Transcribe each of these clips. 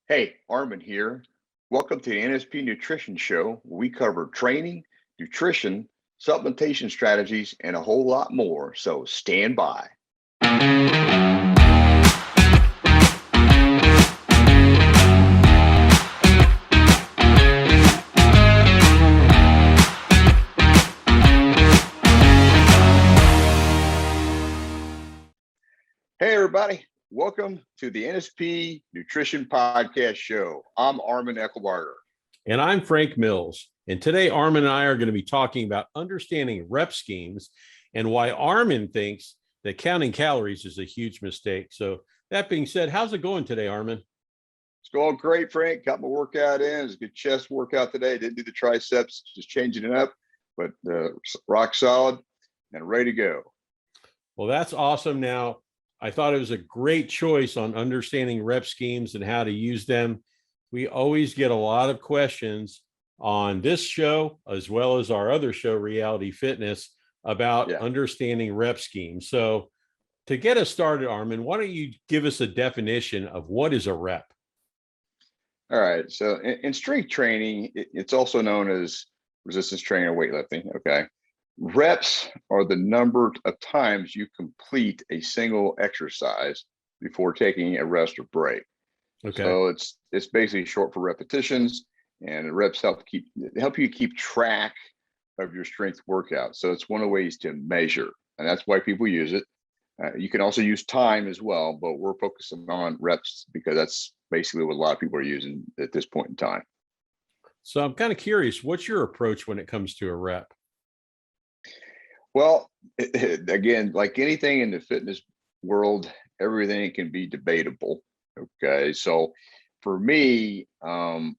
Hey, Arman here. Welcome to the NSP Nutrition Show, where we cover training, nutrition, supplementation strategies, and a whole lot more. So stand by. Hey, everybody. Welcome to the NSP Nutrition Podcast Show. I'm Arman Eckelbarger. And I'm Frank Mills. And today, Arman and I are going to be talking about understanding rep schemes and why Arman thinks that counting calories is a huge mistake. So that being said, how's it going today, Arman? It's going great, Frank. Got my workout in. It's a good chest workout today. Didn't do the triceps, just changing it up, but rock solid and ready to go. Well, that's awesome. Now, I thought it was a great choice on understanding rep schemes and how to use them. We always get a lot of questions on this show, as well as our other show, Reality Fitness, about understanding rep schemes. So to get us started, Arman, why don't you give us a definition of what is a rep? All right. So in strength training, it's also known as resistance training or weightlifting. Okay. Reps are the number of times you complete a single exercise before taking a rest or break. Okay. So it's basically short for repetitions, and the reps help you keep track of your strength workout. So it's one of the ways to measure, and that's why people use it. You can also use time as well, but we're focusing on reps because that's basically what a lot of people are using at this point in time. So I'm kind of curious, what's your approach when it comes to a rep? Well, again, like anything in the fitness world, everything can be debatable. Okay, so for me, I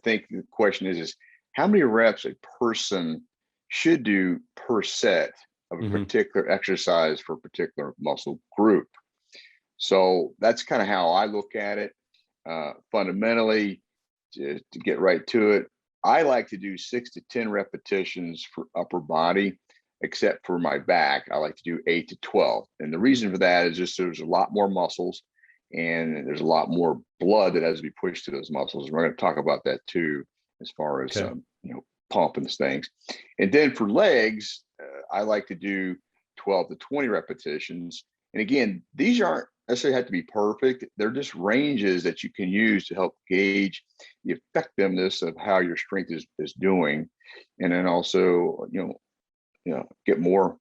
think the question is how many reps a person should do per set of a particular exercise for a particular muscle group. So that's kind of how I look at it. Fundamentally, to get right to it, I like to do 6 to 10 repetitions for upper body, except for my back. I like to do 8 to 12. And the reason for that is just there's a lot more muscles and there's a lot more blood that has to be pushed to those muscles. We're going to talk about that too, as far as, pump and things. And then for legs, I like to do 12 to 20 repetitions. And again, these aren't necessarily have to be perfect. They're just ranges that you can use to help gauge the effectiveness of how your strength is doing. And then also, get more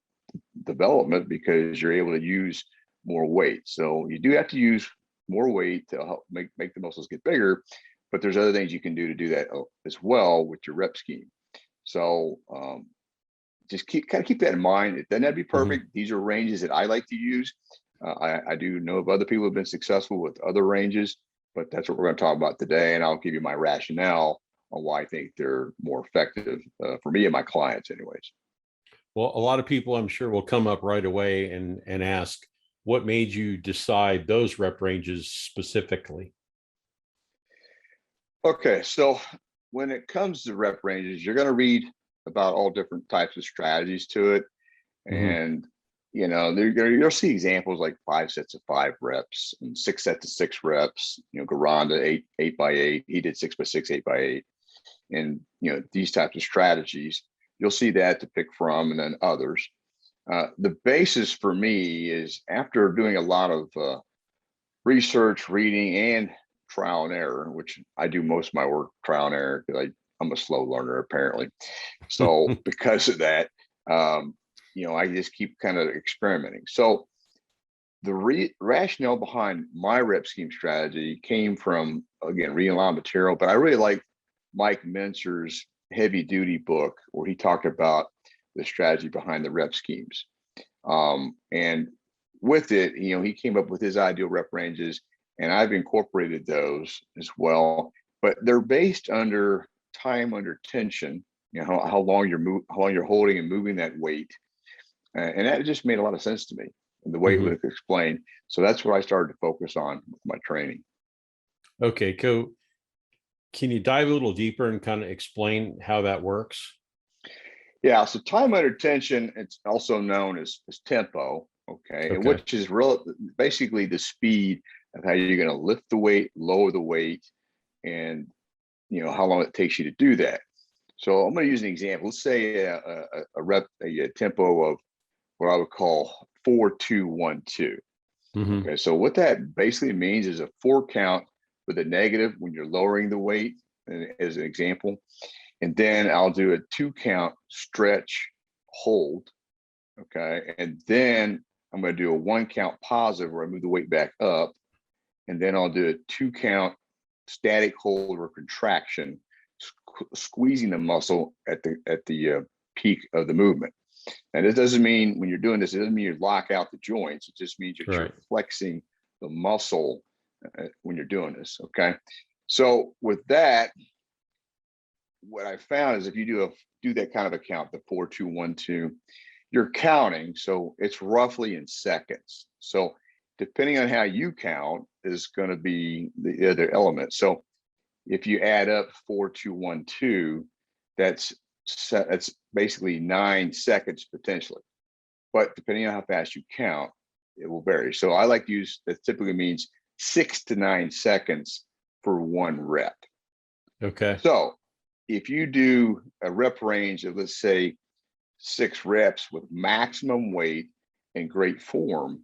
development because you're able to use more weight. So you do have to use more weight to help make the muscles get bigger, but there's other things you can do to do that as well with your rep scheme. So just keep that in mind. It doesn't have to be perfect. These are ranges that I like to use. I do know of other people who have been successful with other ranges, but that's what we're going to talk about today. And I'll give you my rationale on why I think they're more effective for me and my clients anyways. Well, a lot of people, I'm sure, will come up right away and ask, what made you decide those rep ranges specifically? Okay, so when it comes to rep ranges, you're going to read about all different types of strategies to it. And, you'll see examples like 5 sets of 5 reps and 6 sets of 6 reps, Garanda 8 by 8, he did 6 by 6, 8 by 8. And, these types of strategies, you'll see that to pick from, and then others. The basis for me is after doing a lot of research, reading, and trial and error, which I do most of my work trial and error because I'm a slow learner apparently. So because of that, I just keep kind of experimenting. So the rationale behind my rep scheme strategy came from, again, reading a lot of material, but I really like Mike Mentzer's heavy duty book where he talked about the strategy behind the rep schemes. And with it, he came up with his ideal rep ranges, and I've incorporated those as well, but they're based under time under tension, how long you're holding and moving that weight. And that just made a lot of sense to me and the way it was explained. So that's what I started to focus on with my training. Okay, cool. Can you dive a little deeper and kind of explain how that works? Yeah, so time under tension, it's also known as tempo, okay, which is basically the speed of how you're going to lift the weight, lower the weight, and how long it takes you to do that. So I'm going to use an example. Let's say a tempo of what I would call 4-2-1-2. Okay, so what that basically means is a 4 count with a negative when you're lowering the weight, as an example, and then I'll do a 2 count stretch hold. Okay, and then I'm going to do a 1 count positive where I move the weight back up, and then I'll do a 2 count static hold or contraction, squeezing the muscle at the peak of the movement. And this doesn't mean when you're doing this, it doesn't mean you lock out the joints. It just means that you're flexing the muscle when you're doing this. Okay. So with that, what I found is if you do that kind of a count, the 4-2-1-2, you're counting. So it's roughly in seconds. So depending on how you count is going to be the other element. So if you add up 4-2-1-2, that's basically 9 seconds potentially. But depending on how fast you count, it will vary. So I like to use, that typically means 6 to 9 seconds for 1 rep. Okay. So if you do a rep range of, let's say, 6 reps with maximum weight and great form,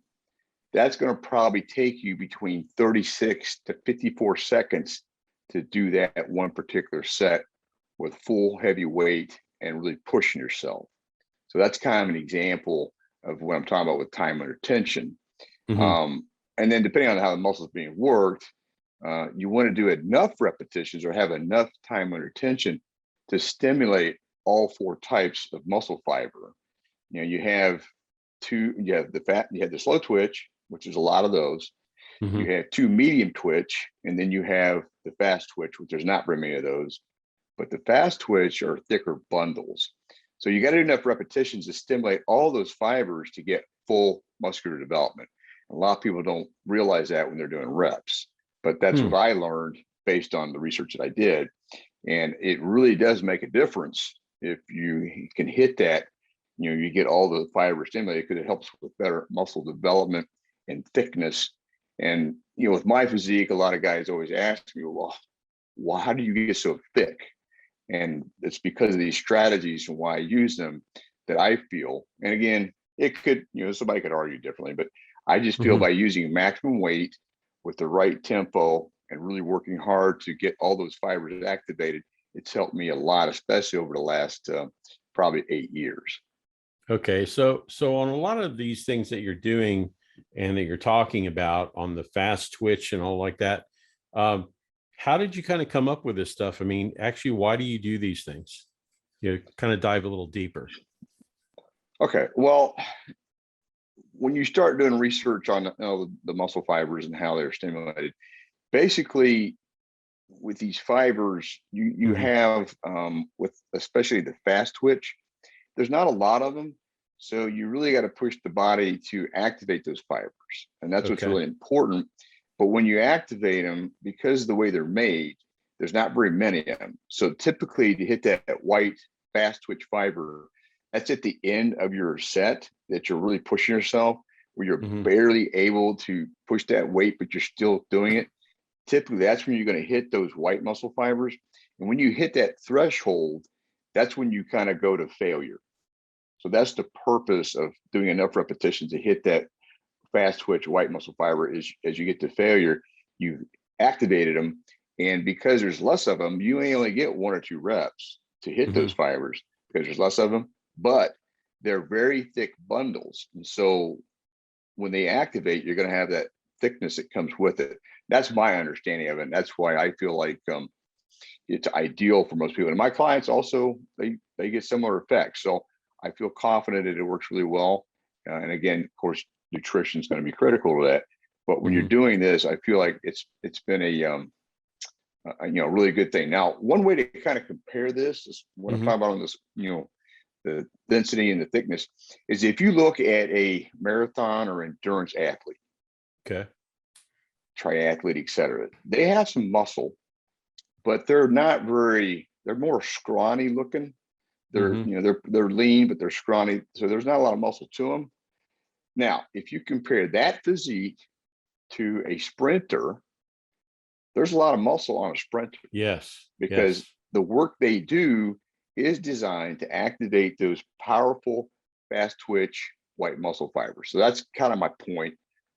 that's going to probably take you between 36 to 54 seconds to do that one particular set with full heavy weight and really pushing yourself. So that's kind of an example of what I'm talking about with time under tension. And then depending on how the muscle is being worked, you want to do enough repetitions or have enough time under tension to stimulate all 4 types of muscle fiber. You have the slow twitch, which is a lot of those. You have 2 medium twitch, and then you have the fast twitch, which there's not very many of those. But the fast twitch are thicker bundles. So you got to do enough repetitions to stimulate all those fibers to get full muscular development. A lot of people don't realize that when they're doing reps, but that's what I learned based on the research that I did. And it really does make a difference if you can hit that, you get all the fibers stimulated, because it helps with better muscle development and thickness. And, with my physique, a lot of guys always ask me, well, how do you get so thick? And it's because of these strategies and why I use them that I feel. And again, it could, somebody could argue differently, but I just feel by using maximum weight with the right tempo and really working hard to get all those fibers activated, it's helped me a lot, especially over the last probably 8 years. Okay. So on a lot of these things that you're doing and that you're talking about on the fast twitch and all like that, how did you kind of come up with this stuff? I mean, actually, why do you do these things? Kind of dive a little deeper. Okay. Well, when you start doing research on the muscle fibers and how they're stimulated, basically with these fibers, you have with especially the fast twitch, there's not a lot of them. So you really got to push the body to activate those fibers. And that's what's really important. But when you activate them, because of the way they're made, there's not very many of them. So typically to hit that white fast twitch fiber, that's at the end of your set that you're really pushing yourself, where you're barely able to push that weight, but you're still doing it. Typically, that's when you're going to hit those white muscle fibers. And when you hit that threshold, that's when you kind of go to failure. So that's the purpose of doing enough repetitions to hit that fast twitch white muscle fiber. Is as you get to failure, you've activated them. And because there's less of them, you may only get 1 or 2 reps to hit those fibers because there's less of them, but they're very thick bundles. And so when they activate, you're going to have that thickness that comes with it. That's my understanding of it. And that's why I feel like it's ideal for most people. And my clients also, they get similar effects. So I feel confident that it works really well. And again, of course, nutrition is going to be critical to that. But when you're doing this, I feel like it's been a really good thing. Now, one way to kind of compare this is what I'm talking about on this, the density and the thickness, is if you look at a marathon or endurance athlete, triathlete, et cetera, they have some muscle, but they're more scrawny looking. They're, they're lean, but they're scrawny. So there's not a lot of muscle to them. Now, if you compare that physique to a sprinter, there's a lot of muscle on a sprinter. Yes. Because yes. the work they do is designed to activate those powerful, fast twitch white muscle fibers. So that's kind of my point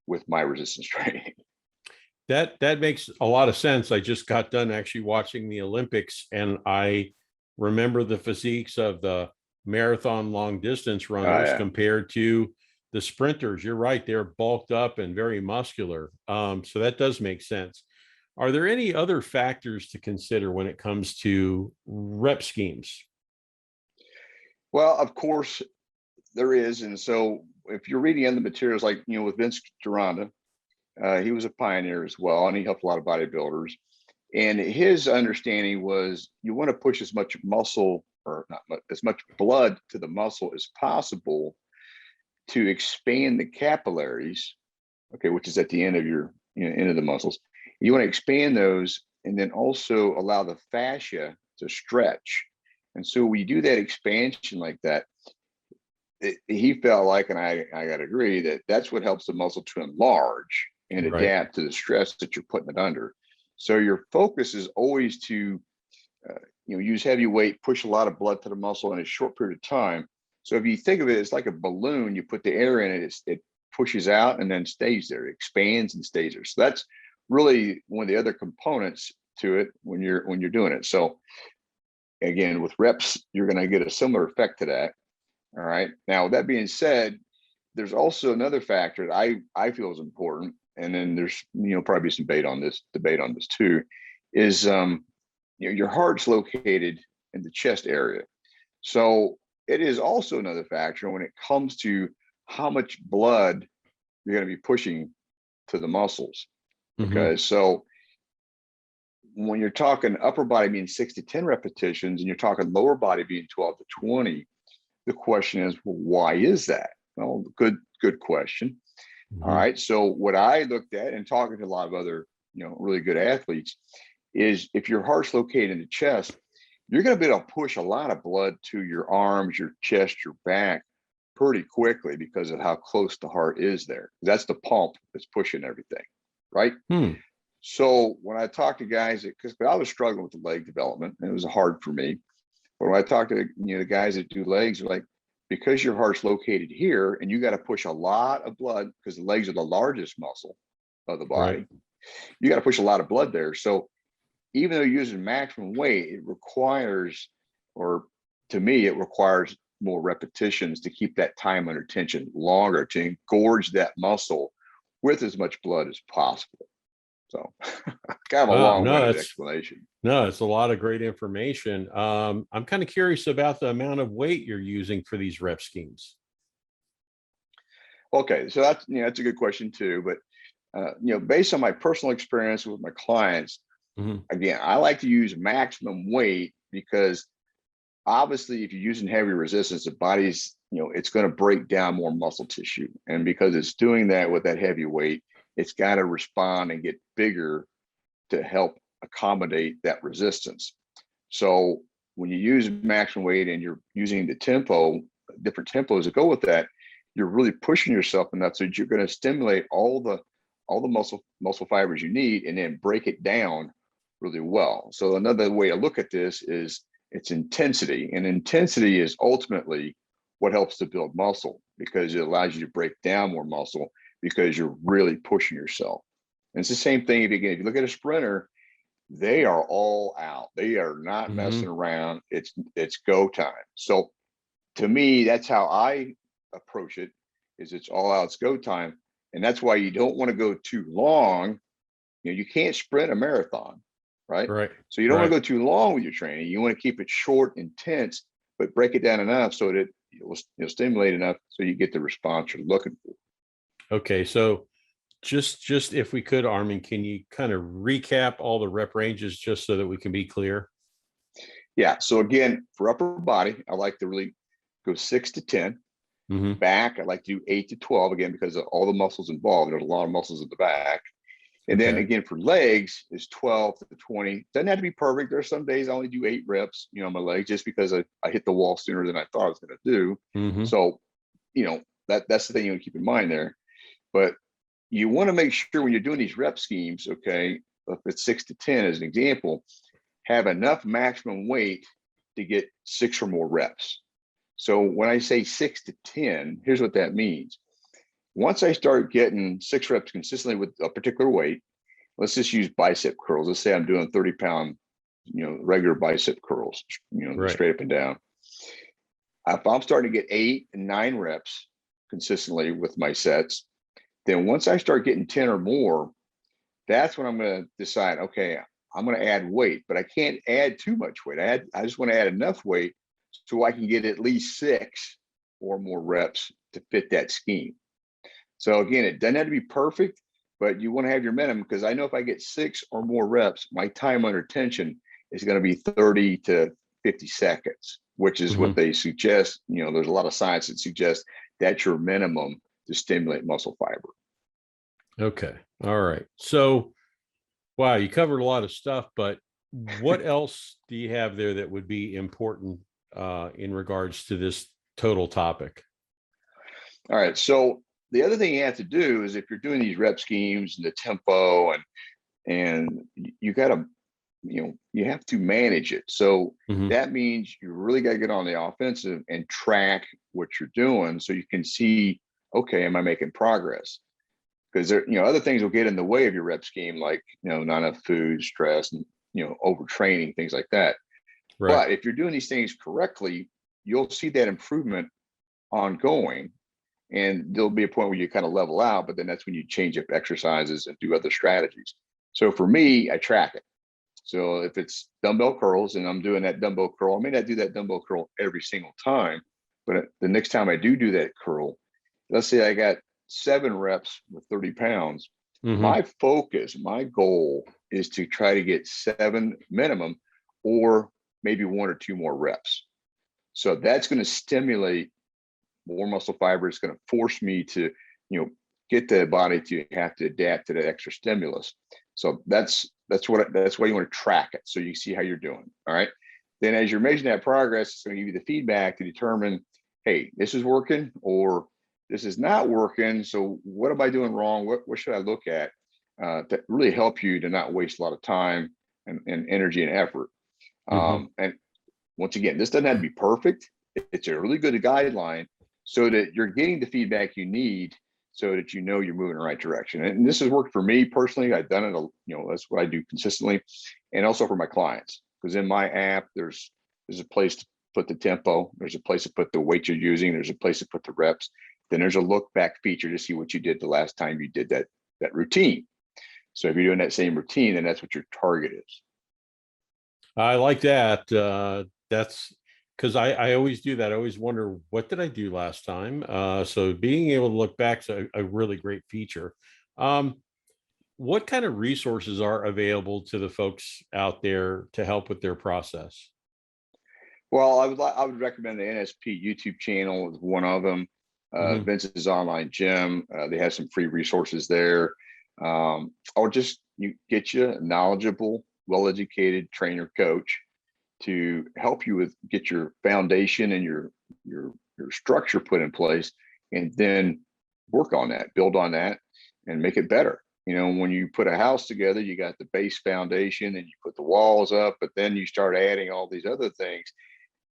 with my resistance training. That makes a lot of sense. I just got done actually watching the Olympics, and I remember the physiques of the marathon long distance runners compared to the sprinters. You're right, they're bulked up and very muscular. So that does make sense. Are there any other factors to consider when it comes to rep schemes? Well, of course there is. And so if you're reading in the materials, like, with Vince Duranda, he was a pioneer as well, and he helped a lot of bodybuilders. And his understanding was you want to push as much muscle, or not much, as much blood to the muscle as possible to expand the capillaries, okay, which is at the end of your end of the muscles. You want to expand those and then also allow the fascia to stretch. And so when you do that expansion like that, he felt like, and I got to agree, that that's what helps the muscle to enlarge and adapt to the stress that you're putting it under. So your focus is always to use heavy weight, push a lot of blood to the muscle in a short period of time. So if you think of it, it's like a balloon. You put the air in it, it pushes out and then stays there. It expands and stays there. So that's really one of the other components to it when you're doing it. So again, with reps, you're going to get a similar effect to that. All right. Now, with that being said, there's also another factor that I feel is important, and then there's probably some debate on this too, is your heart's located in the chest area. So it is also another factor when it comes to how much blood you're going to be pushing to the muscles. Okay, so when you're talking upper body being 6 to 10 repetitions, and you're talking lower body being 12 to 20, the question is, well, why is that? Well, good question. All right. So what I looked at, and talking to a lot of other, really good athletes, is if your heart's located in the chest, you're going to be able to push a lot of blood to your arms, your chest, your back pretty quickly because of how close the heart is there. That's the pump that's pushing everything. Right. So when I talk to guys, because I was struggling with the leg development, and it was hard for me. But when I talk to the guys that do legs, they're like, because your heart's located here and you got to push a lot of blood, because the legs are the largest muscle of the body, you got to push a lot of blood there. So even though you're using maximum weight, it requires, or to me, it requires more repetitions to keep that time under tension longer, to engorge that muscle with as much blood as possible. So kind of a long-winded explanation. No, it's a lot of great information. I'm kind of curious about the amount of weight you're using for these rep schemes. Okay, so that's a good question too. But based on my personal experience with my clients, again, I like to use maximum weight because obviously, if you're using heavy resistance, the body's it's going to break down more muscle tissue, and because it's doing that with that heavy weight, it's got to respond and get bigger to help accommodate that resistance. So when you use maximum weight and you're using the tempo, different tempos that go with that, you're really pushing yourself enough so that you're going to stimulate all the muscle fibers you need, and then break it down really well. So another way to look at this is its intensity, and intensity is ultimately what helps to build muscle, because it allows you to break down more muscle because you're really pushing yourself. And it's the same thing if you look at a sprinter, they are all out. They are not messing around. It's go time. So to me, that's how I approach it, is it's all out, it's go time. And that's why you don't want to go too long. You can't sprint a marathon, right? So you don't want to go too long with your training. You want to keep it short, intense, but break it down enough so that it will stimulate enough so you get the response you're looking for. Okay, so just if we could, Arman, can you kind of recap all the rep ranges just so that we can be clear? Yeah. So again, for upper body, I like to really go 6 to 10. Back, I like to do 8 to 12, again, because of all the muscles involved. There's a lot of muscles at the back. And then again, for legs is 12 to 20. Doesn't have to be perfect. There's some days I only do 8 reps, on my legs, just because I hit the wall sooner than I thought I was going to do. So, that's the thing you want to keep in mind there. But you want to make sure when you're doing these rep schemes, okay, if it's 6 to 10 as an example, have enough maximum weight to get 6 or more reps. So when I say 6 to 10, here's what that means. Once I start getting 6 reps consistently with a particular weight, let's just use bicep curls. Let's say I'm doing 30-pound, regular bicep curls, Right. straight up and down. If I'm starting to get 8 and 9 reps consistently with my sets, then once I start getting 10 or more, that's when I'm going to decide, okay, I'm going to add weight, but I can't add too much weight. I just want to add enough weight so I can get at least 6 or more reps to fit that scheme. So again, it doesn't have to be perfect, but you want to have your minimum, because I know if I get 6 or more reps, my time under tension is going to be 30 to 50 seconds, which is what they suggest. There's a lot of science that suggests that's your minimum to stimulate muscle fiber. Okay. All right. So, wow, you covered a lot of stuff, but what else do you have there that would be important in regards to this total topic? All right. So the other thing you have to do is, if you're doing these rep schemes and the tempo, and you got to, you have to manage it. So that means you really got to get on the offensive and track what you're doing so you can see, okay, am I making progress? Because there, other things will get in the way of your rep scheme, like, not enough food, stress, and, overtraining, things like that. Right. But if you're doing these things correctly, you'll see that improvement ongoing. And there'll be a point where you kind of level out, but then that's when you change up exercises and do other strategies. So for me, I track it. So if it's dumbbell curls and I'm doing that dumbbell curl, I may not do that dumbbell curl every single time, but the next time I do that curl, let's say I got 7 reps with 30 pounds. My focus, my goal is to try to get 7 minimum, or maybe 1 or 2 more reps. So that's going to stimulate more muscle fiber. It's going to force me to, get the body to have to adapt to the extra stimulus. So that's why you want to track it, so you see how you're doing. All right. Then as you're measuring that progress, it's going to give you the feedback to determine, hey, this is working or this is not working. So what am I doing wrong? What should I look at to really help you to not waste a lot of time and energy and effort? And once again, this doesn't have to be perfect. It's a really good guideline so that you're getting the feedback you need, so that you're moving in the right direction. And this has worked for me personally. I've done it, that's what I do consistently, and also for my clients. Because in my app, there's a place to put the tempo, there's a place to put the weight you're using, there's a place to put the reps. Then there's a look back feature to see what you did the last time you did that routine. So if you're doing that same routine, then that's what your target is. I like that. That's because I always do that. I always wonder, what did I do last time? So being able to look back is a really great feature. What kind of resources are available to the folks out there to help with their process? Well, I would recommend the NSP YouTube channel is one of them. Vince's online gym. They have some free resources there. Or just get you a knowledgeable, well-educated trainer coach to help you with get your foundation and your structure put in place, and then work on that, build on that, and make it better. When you put a house together, you got the base foundation and you put the walls up, but then you start adding all these other things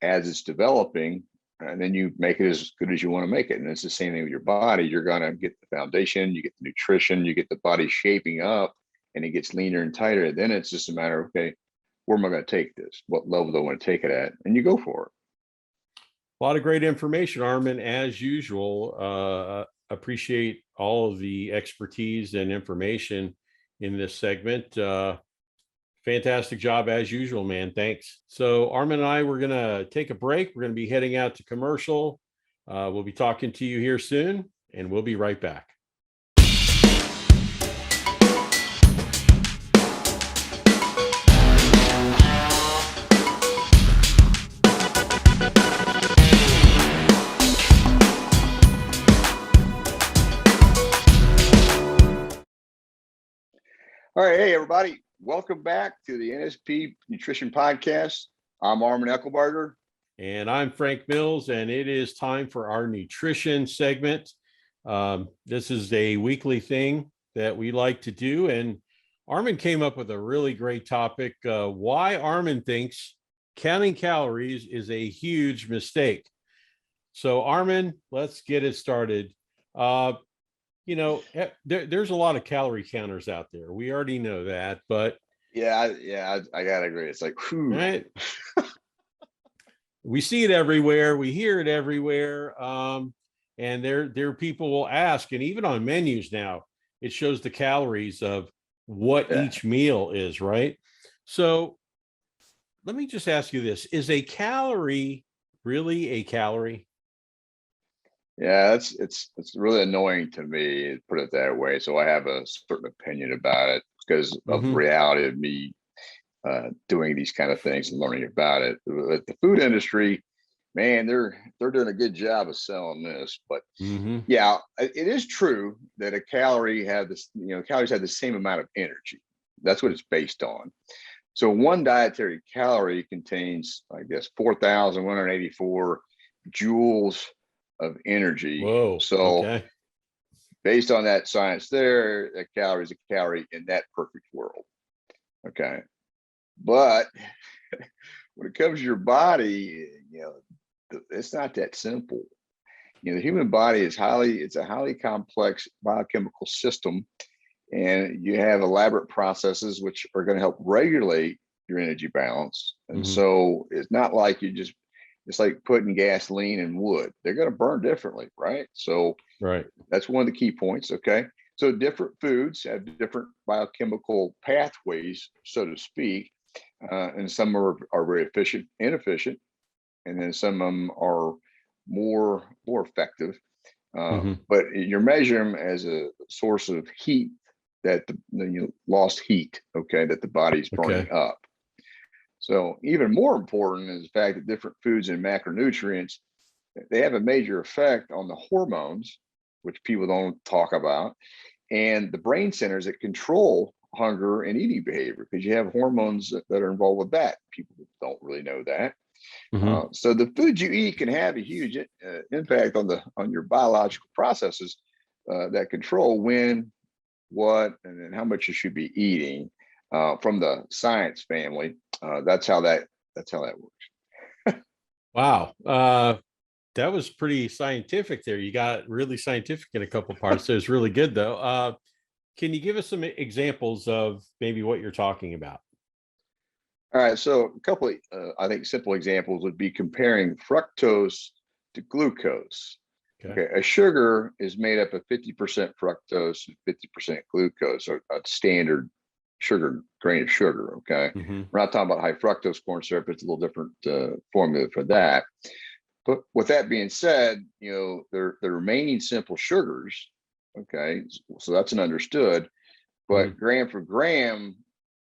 as it's developing, and then you make it as good as you want to make it. And it's the same thing with your body. You're going to get the foundation, you get the nutrition, you get the body shaping up, and it gets leaner and tighter. And then it's just a matter of, okay, where am I going to take this? What level do I want to take it at? And you go for it. A lot of great information, Arman, as usual. Appreciate all of the expertise and information in this segment. Fantastic job as usual, man. Thanks. So Arman and I, we're going to take a break. We're going to be heading out to commercial. We'll be talking to you here soon, and we'll be right back. All right. Hey, everybody. Welcome back to the NSP Nutrition Podcast. I'm Arman Eckelbarger. And I'm Frank Mills, and it is time for our nutrition segment. This is a weekly thing that we like to do. And Arman came up with a really great topic, why Arman thinks counting calories is a huge mistake. So Arman, let's get it started. There's a lot of calorie counters out there. We already know that, but I gotta agree. It's like, whew. right, we see it everywhere. We hear it everywhere. And there people will ask, and even on menus now, it shows the calories of what Yeah. each meal is, right? So let me just ask you this. Is a calorie really a calorie? Yeah, it's really annoying to me, put it that way. So I have a certain opinion about it because of the Mm-hmm. reality of me doing these kind of things and learning about it. The food industry, man, they're doing a good job of selling this. But Mm-hmm. yeah, it is true that a calorie had this, calories have the same amount of energy. That's what it's based on. So one dietary calorie contains, I guess, 4,184 joules of energy. Whoa. So Okay. based on that science there, a calorie is a calorie in that perfect world. Okay. But when it comes to your body, it's not that simple. The human body is it's a highly complex biochemical system, and you have elaborate processes which are going to help regulate your energy balance. And Mm-hmm. so it's not like it's like putting gasoline in wood. They're going to burn differently, right? So Right. that's one of the key points. Okay. So different foods have different biochemical pathways, so to speak. And some are very inefficient, and then some of them are more effective. Mm-hmm. But you're measuring them as a source of heat that lost heat, okay, that the body's burning Okay. up. So even more important is the fact that different foods and macronutrients, they have a major effect on the hormones, which people don't talk about, and the brain centers that control hunger and eating behavior, because you have hormones that are involved with that. People don't really know that. Mm-hmm. So the food you eat can have a huge impact on your biological processes that control when, what, and then how much you should be eating. From the science family, that's how that works. Wow. That was pretty scientific there. You got really scientific in a couple parts. So it's really good though. Can you give us some examples of maybe what you're talking about? All right, so a couple of, I think, simple examples would be comparing fructose to glucose. Okay. Okay, a sugar is made up of 50% fructose and 50% glucose, or a standard grain of sugar. Okay, Mm-hmm. we're not talking about high fructose corn syrup. It's a little different formula for that. But with that being said, the remaining simple sugars, okay, so that's an understood. Mm-hmm. But gram for gram,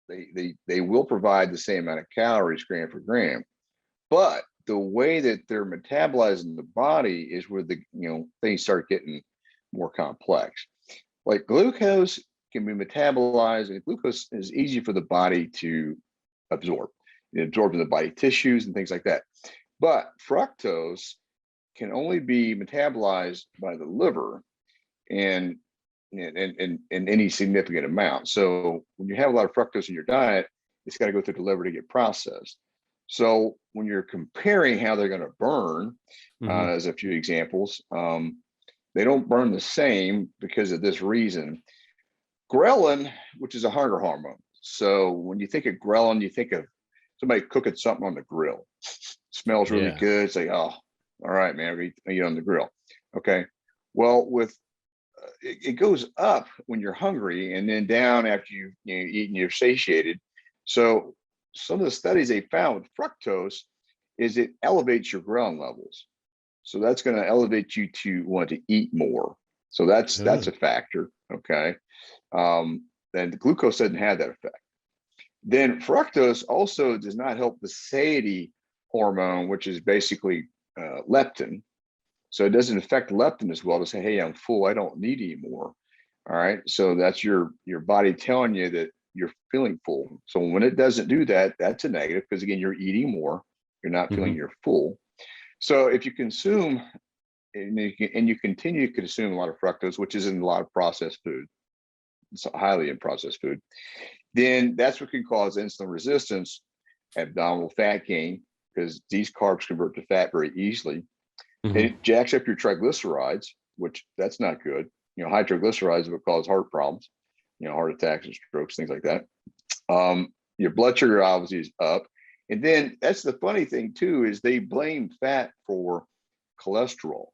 they will provide the same amount of calories gram for gram. But the way that they're metabolized in the body is where things start getting more complex. Like glucose can be metabolized, and glucose is easy for the body to absorb. It absorbs in the body tissues and things like that. But fructose can only be metabolized by the liver and in any significant amount. So when you have a lot of fructose in your diet, it's got to go through the liver to get processed. So when you're comparing how they're going to burn, Mm-hmm. as a few examples, they don't burn the same because of this reason. Ghrelin, which is a hunger hormone. So when you think of ghrelin, you think of somebody cooking something on the grill. Smells really Yeah. good. It's like, oh, all right, man, we eat on the grill. Okay. Well, with it goes up when you're hungry, and then down after you eat and you're satiated. So some of the studies they found with fructose is it elevates your ghrelin levels. So that's going to elevate you to want to eat more. So that's Oh. a factor. Okay. And the glucose doesn't have that effect. Then fructose also does not help the satiety hormone, which is basically leptin. So it doesn't affect leptin as well to say, hey, I'm full, I don't need any more. All right. So that's your body telling you that you're feeling full. So when it doesn't do that, that's a negative, because again, you're eating more, you're not feeling Mm-hmm. you're full. So if you consume and you continue to consume a lot of fructose, which is in a lot of processed food, it's highly in processed food, then that's what can cause insulin resistance, abdominal fat gain, because these carbs convert to fat very easily. Mhm. It jacks up your triglycerides, which that's not good. High triglycerides will cause heart problems, heart attacks and strokes, things like that. Your blood sugar obviously is up. And then that's the funny thing too, is they blame fat for cholesterol.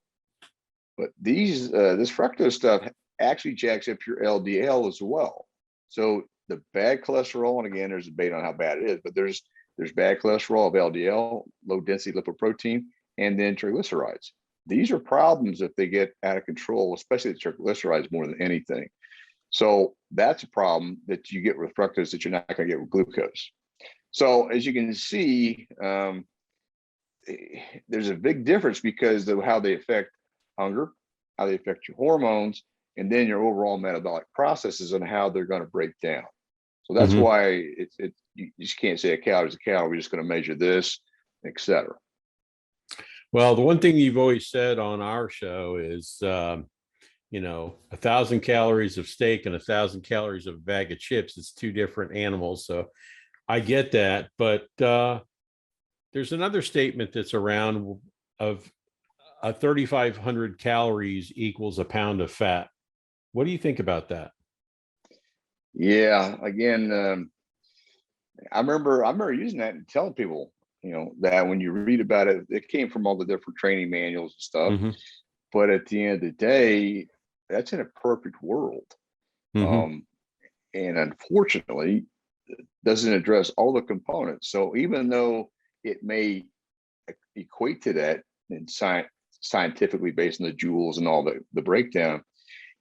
But this fructose stuff actually jacks up your LDL as well. So the bad cholesterol, and again, there's a debate on how bad it is, but there's bad cholesterol of LDL, low density lipoprotein, and then triglycerides. These are problems if they get out of control, especially the triglycerides more than anything. So that's a problem that you get with fructose that you're not going to get with glucose. So as you can see, there's a big difference because of how they affect hunger, how they affect your hormones, and then your overall metabolic processes and how they're going to break down. So that's why you just can't say a calorie is a calorie. We're just going to measure this, etc. Well, the one thing you've always said on our show is, 1,000 calories of steak and 1,000 calories of a bag of chips. It's two different animals. So I get that. But there's another statement that's around of 3,500 calories equals a pound of fat. What do you think about that? Yeah, again, I remember using that and telling people, that when you read about it, it came from all the different training manuals and stuff. Mm-hmm. But at the end of the day, that's in a perfect world. Mm-hmm. And unfortunately, it doesn't address all the components. So even though it may equate to that in scientifically based on the joules and all the breakdown,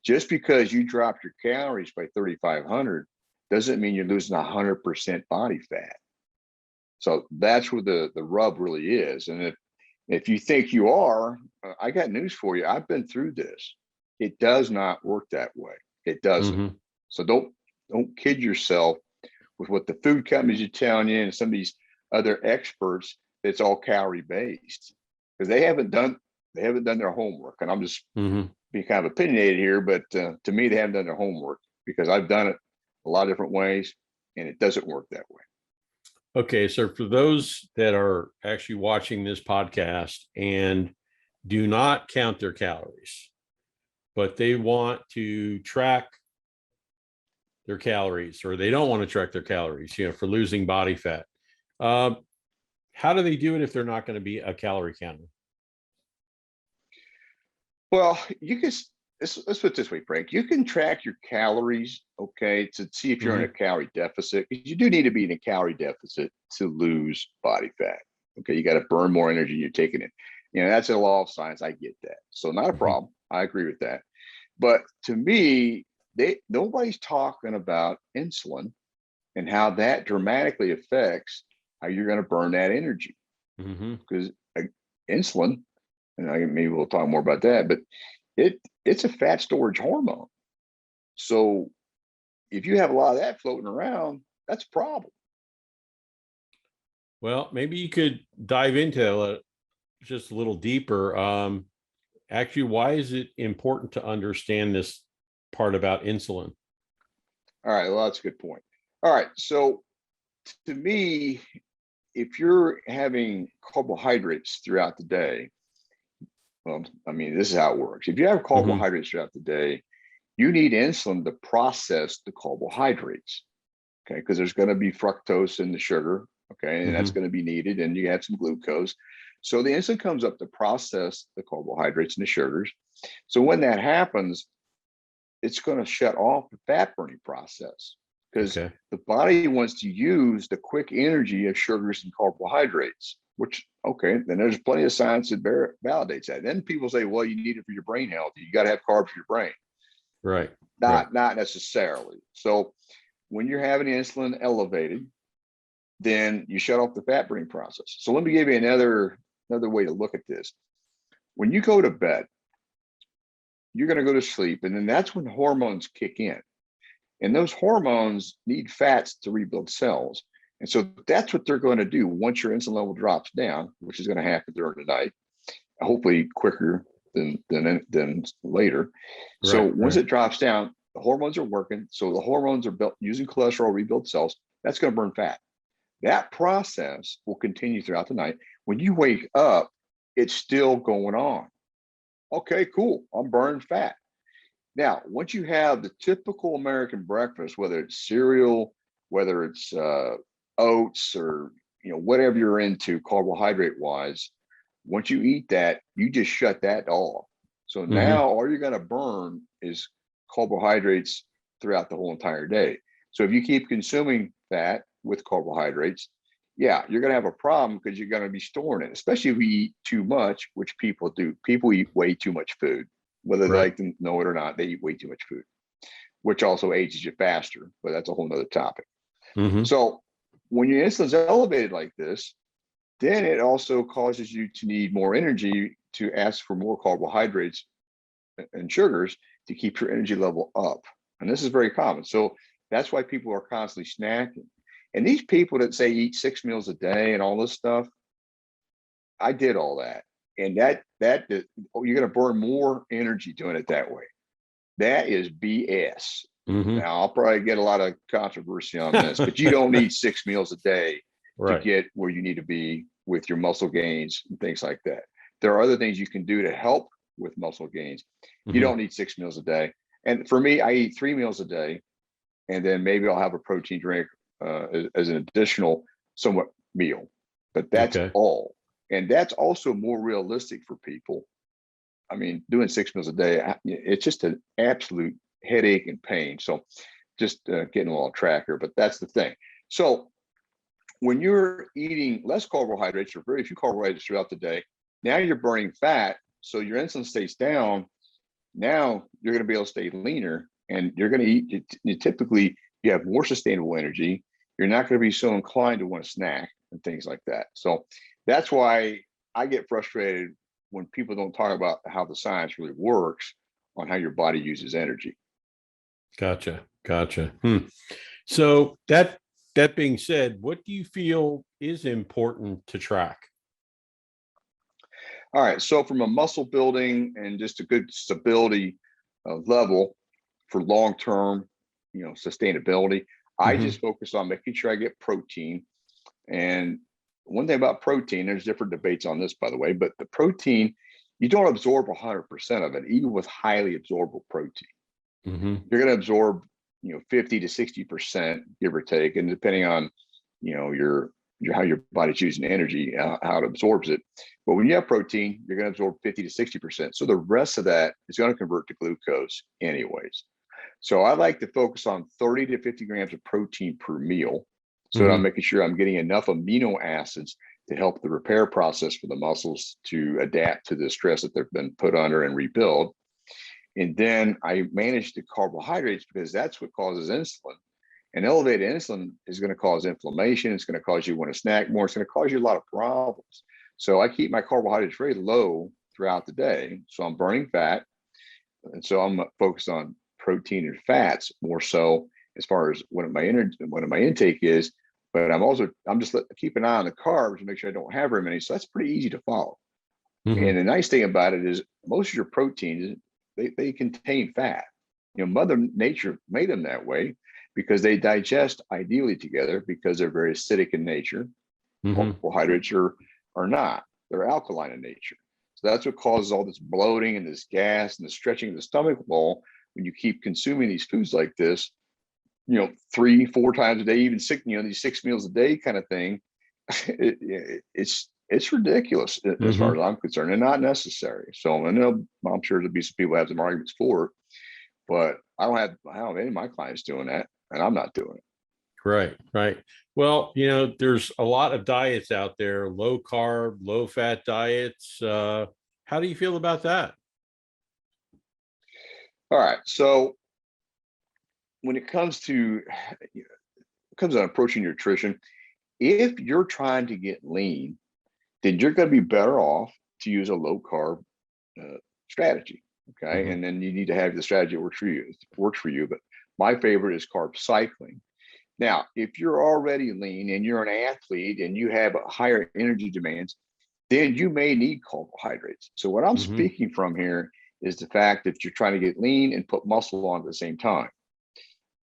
just because you dropped your calories by 3,500 doesn't mean you're losing 100% body fat. So that's where the rub really is. And if you think you are, I got news for you. I've been through this. It does not work that way. It doesn't. Mm-hmm. So don't kid yourself with what the food companies are telling you and some of these other experts. It's all calorie based because they haven't done their homework. And I'm just being kind of opinionated here, but to me, they haven't done their homework because I've done it a lot of different ways, and it doesn't work that way. Okay, so for those that are actually watching this podcast and do not count their calories, but they want to track their calories, or they don't want to track their calories, for losing body fat, how do they do it if they're not going to be a calorie counter? Well, you can, let's put it this way, Frank. You can track your calories, okay, to see if you're in a calorie deficit. You do need to be in a calorie deficit to lose body fat. Okay, you got to burn more energy you're taking in. That's a law of science. I get that. So not a problem. I agree with that. But to me, nobody's talking about insulin and how that dramatically affects how you're going to burn that energy. Because insulin, and maybe we'll talk more about that, but it's a fat storage hormone. So if you have a lot of that floating around, that's a problem. Well, maybe you could dive into it just a little deeper. Actually, why is it important to understand this part about insulin? All right, well, that's a good point. All right, so to me, if you're having carbohydrates throughout the day, well, this is how it works. If you have carbohydrates throughout the day, you need insulin to process the carbohydrates, okay? Because there's going to be fructose in the sugar, okay? And that's going to be needed, and you have some glucose. So the insulin comes up to process the carbohydrates and the sugars. So when that happens, it's going to shut off the fat burning process because the body wants to use the quick energy of sugars and carbohydrates, which, okay, then there's plenty of science that validates that. Then people say, well, you need it for your brain health. You got to have carbs for your brain. Right. Not necessarily. So when you're having insulin elevated, then you shut off the fat burning process. So let me give you another way to look at this. When you go to bed, you're going to go to sleep, and then that's when hormones kick in. And those hormones need fats to rebuild cells. And so that's what they're going to do once your insulin level drops down, which is going to happen during the night, hopefully quicker than later. So once it drops down, the hormones are working. So the hormones are built using cholesterol to rebuild cells. That's going to burn fat. That process will continue throughout the night. When you wake up, it's still going on. Okay, cool. I'm burning fat. Now, once you have the typical American breakfast, whether it's cereal, whether it's oats, or whatever you're into carbohydrate wise, once you eat that, you just shut that off. So now all you're going to burn is carbohydrates throughout the whole entire day. So if you keep consuming fat with carbohydrates, yeah, you're going to have a problem because you're going to be storing it, especially if we eat too much, which people do. People eat way too much food, whether they like to know it or not. They eat way too much food, which also ages you faster, but that's a whole nother topic. So when your insulin's elevated like this, then it also causes you to need more energy to ask for more carbohydrates and sugars to keep your energy level up. And this is very common. So that's why people are constantly snacking. And these people that say eat 6 meals a day and all this stuff, I did all that. And that you're going to burn more energy doing it that way. That is BS. Now, I'll probably get a lot of controversy on this, but you don't need 6 meals a day to get where you need to be with your muscle gains and things like that. There are other things you can do to help with muscle gains. You don't need 6 meals a day. And for me, I eat 3 meals a day, and then maybe I'll have a protein drink as an additional somewhat meal, but that's all. And that's also more realistic for people. I mean, doing 6 meals a day, it's just an absolute headache and pain. So just getting a little track here, but that's the thing. So when you're eating less carbohydrates or very few carbohydrates throughout the day, now you're burning fat. So your insulin stays down. Now you're going to be able to stay leaner, and you're going to eat. Typically, you have more sustainable energy. You're not going to be so inclined to want to snack and things like that. So that's why I get frustrated when people don't talk about how the science really works on how your body uses energy. Gotcha. So that being said, what do you feel is important to track? All right. So from a muscle building and just a good stability level for long-term, sustainability, I just focus on making sure I get protein. And one thing about protein, there's different debates on this, by the way, but the protein, you don't absorb 100% of it, even with highly absorbable protein. You're going to absorb, 50 to 60%, give or take, and depending on, your how your body's using energy, how it absorbs it. But when you have protein, you're going to absorb 50 to 60%. So the rest of that is going to convert to glucose anyways. So I like to focus on 30 to 50 grams of protein per meal. So that I'm making sure I'm getting enough amino acids to help the repair process for the muscles to adapt to the stress that they've been put under and rebuild. And then I manage the carbohydrates because that's what causes insulin. And elevated insulin is going to cause inflammation. It's going to cause you to want to snack more. It's going to cause you a lot of problems. So I keep my carbohydrates very low throughout the day. So I'm burning fat. And so I'm focused on protein and fats more so as far as what my intake is. But I'm just keep an eye on the carbs to make sure I don't have very many. So that's pretty easy to follow. And the nice thing about it is most of your proteins, they contain fat. Mother Nature made them that way because they digest ideally together because they're very acidic in nature. Carbohydrates are not. They're alkaline in nature. So that's what causes all this bloating and this gas and the stretching of the stomach wall when you keep consuming these foods like this, 3-4 times a day, even these 6 meals a day kind of thing. It's ridiculous as far as I'm concerned, and not necessary. So I know I'm sure there'll be some people who have some arguments for it, but I don't have any of my clients doing that, and I'm not doing it. Right. Well, there's a lot of diets out there, low carb, low fat diets. How do you feel about that? All right. So when it comes to approaching nutrition, if you're trying to get lean, then you're going to be better off to use a low carb strategy. Okay. And then you need to have the strategy that works for you. But my favorite is carb cycling. Now, if you're already lean and you're an athlete and you have higher energy demands, then you may need carbohydrates. So what I'm Mm-hmm. speaking from here is the fact that you're trying to get lean and put muscle on at the same time.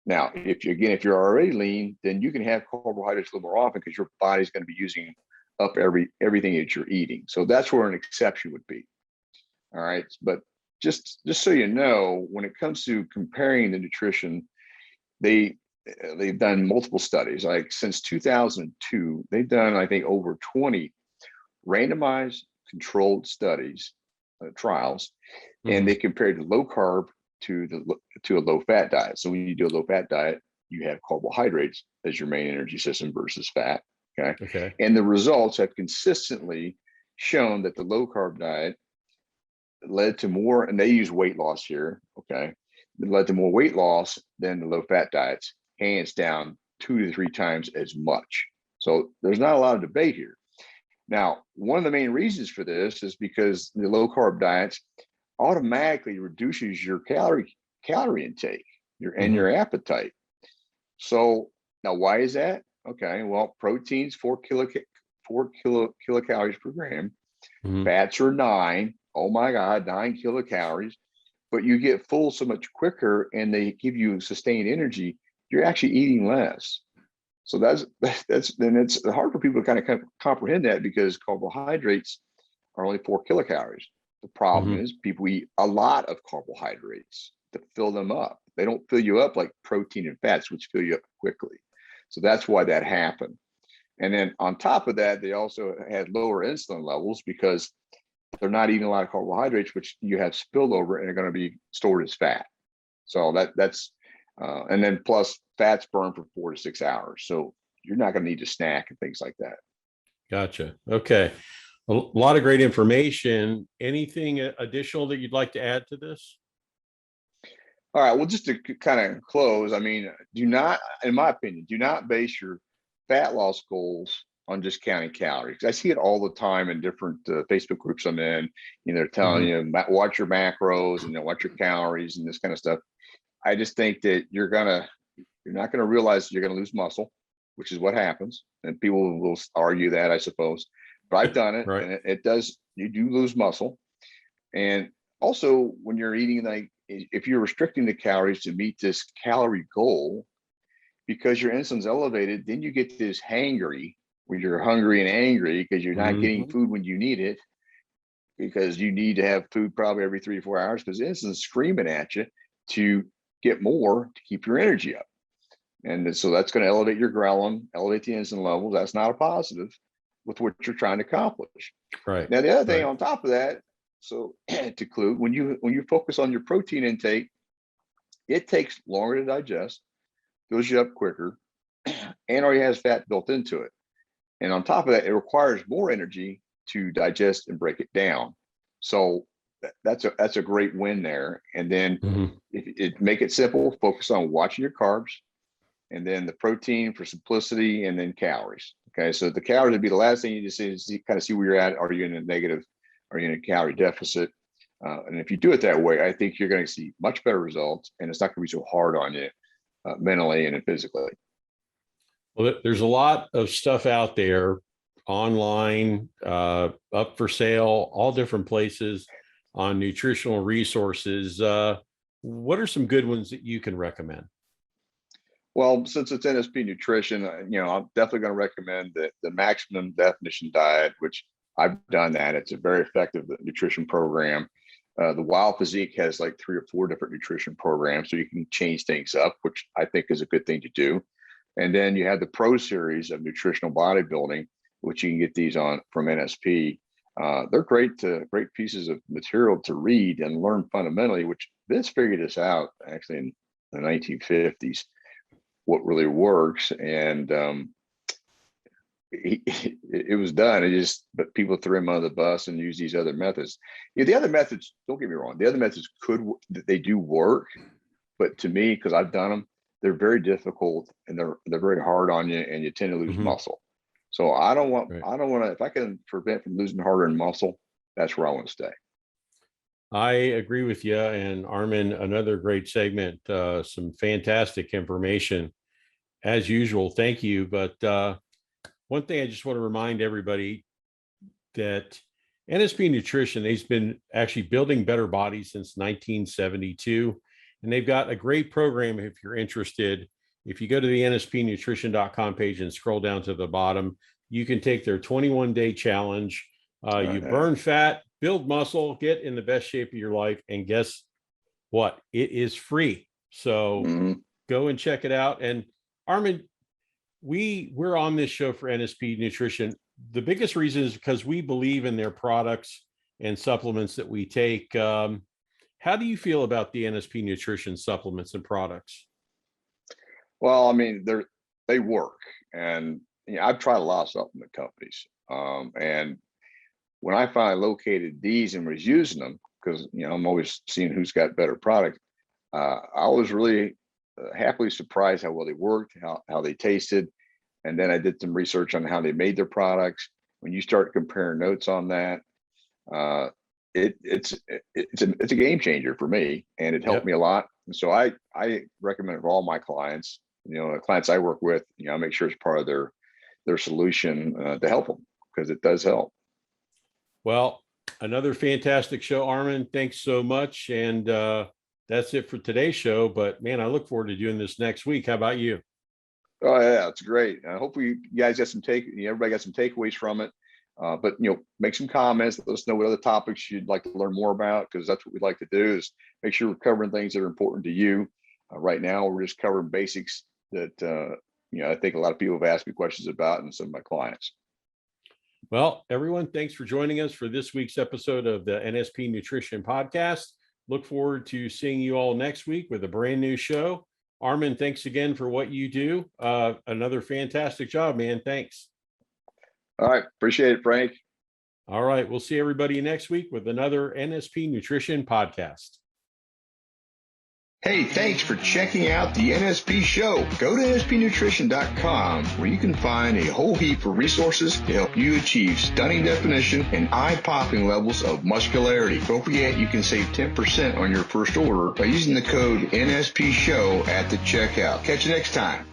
Now, if you're already lean, then you can have carbohydrates a little more often because your body's going to be using up everything that you're eating. So that's where an exception would be. All right. But just so you know, when it comes to comparing the nutrition, they've done multiple studies. Like since 2002, they've done, I think, over 20 randomized controlled studies, trials, and they compared the low carb to a low fat diet. So when you do a low fat diet, you have carbohydrates as your main energy system versus fat. Okay. And the results have consistently shown that the low carb diet led to more, and they use weight loss here. Okay. It led to more weight loss than the low fat diets, hands down 2 to 3 times as much. So there's not a lot of debate here. Now, one of the main reasons for this is because the low carb diets automatically reduces your calorie intake, your appetite. So now, why is that? Okay, well, protein's 4 kilocalories per gram. Fats are 9. Oh my God, 9 kilocalories. But you get full so much quicker, and they give you sustained energy. You're actually eating less. So then it's hard for people to kind of comprehend that, because carbohydrates are only 4 kilocalories. The problem is people eat a lot of carbohydrates to fill them up. They don't fill you up like protein and fats, which fill you up quickly. So that's why that happened. And then on top of that, they also had lower insulin levels because they're not eating a lot of carbohydrates, which you have spillover and are going to be stored as fat. So that's and then plus fats burn for 4 to 6 hours. So you're not going to need to snack and things like that. Gotcha. Okay. A lot of great information. Anything additional that you'd like to add to this? All right. Well, just to kind of close, I mean, in my opinion, do not base your fat loss goals on just counting calories. I see it all the time in different Facebook groups I'm in. They're telling you, watch your macros and watch your calories and this kind of stuff. I just think that you're not going to realize you're going to lose muscle, which is what happens. And people will argue that, I suppose. But I've done it, right. And you do lose muscle. And also when you're eating, like if you're restricting the calories to meet this calorie goal, because your insulin's elevated, then you get this hangry when you're hungry and angry because you're not getting food when you need it, because you need to have food probably every 3 to 4 hours because insulin's screaming at you to get more to keep your energy up. And so that's going to elevate your ghrelin, elevate the insulin levels. That's not a positive with what you're trying to accomplish. Right. Now, the other thing on top of that, so to conclude, when you focus on your protein intake, it takes longer to digest, fills you up quicker, and already has fat built into it. And on top of that, it requires more energy to digest and break it down. So that's a great win there. And then if make it simple, focus on watching your carbs, and then the protein for simplicity, and then calories. Okay, so the calories would be the last thing you just kind of see where you're at. Are you in a negative? Are you in a calorie deficit? And if you do it that way, I think you're going to see much better results, and it's not going to be so hard on you mentally and physically. Well, there's a lot of stuff out there online, up for sale, all different places on nutritional resources. What are some good ones that you can recommend? Well, since it's NSP Nutrition, I'm definitely going to recommend the Maximum Definition Diet, which I've done that. It's a very effective nutrition program. The Wild Physique has like 3 or 4 different nutrition programs, so you can change things up, which I think is a good thing to do. And then you have the Pro Series of Nutritional Bodybuilding, which you can get these on from NSP. They're great pieces of material to read and learn fundamentally, which Vince figured this out actually in the 1950s. What really works, and it was done. But people threw him under the bus and use these other methods. The other methods, don't get me wrong, the other methods they do work, but to me, because I've done them, they're very difficult and they're very hard on you, and you tend to lose muscle. So I don't want to. If I can prevent from losing hard-earned muscle, that's where I want to stay. I agree with you. And Arman, another great segment, some fantastic information as usual. Thank you. But one thing I just want to remind everybody, that NSP Nutrition, they've been actually building better bodies since 1972. And they've got a great program if you're interested. If you go to the nspnutrition.com page and scroll down to the bottom, you can take their 21-day challenge. You burn fat, build muscle, get in the best shape of your life. And guess what? It is free. So go and check it out. And Arman, we're on this show for NSP Nutrition. The biggest reason is because we believe in their products and supplements that we take. How do you feel about the NSP Nutrition supplements and products? Well, I mean, they work, and I've tried a lot of supplement companies, and when I finally located these and was using them, because I'm always seeing who's got better product, I was really happily surprised how well they worked, how they tasted, and then I did some research on how they made their products. When you start comparing notes on that, it's a game changer for me, and it helped me a lot. And so I recommend it for all my clients. The clients I work with, I make sure it's part of their solution to help them, because it does help. Well, another fantastic show, Arman. Thanks so much. And that's it for today's show. But man, I look forward to doing this next week. How about you? Oh yeah, it's great. Hopefully you guys got everybody got some takeaways from it. But make some comments. Let us know what other topics you'd like to learn more about, because that's what we'd like to do, is make sure we're covering things that are important to you. Right now, we're just covering basics that I think a lot of people have asked me questions about, and some of my clients. Well, everyone, thanks for joining us for this week's episode of the NSP Nutrition Podcast. Look forward to seeing you all next week with a brand new show. Arman, thanks again for what you do. Another fantastic job, man. Thanks. All right. Appreciate it, Frank. All right. We'll see everybody next week with another NSP Nutrition Podcast. Hey, thanks for checking out the NSP Show. Go to nspnutrition.com, where you can find a whole heap of resources to help you achieve stunning definition and eye-popping levels of muscularity. Don't forget, you can save 10% on your first order by using the code NSP Show at the checkout. Catch you next time.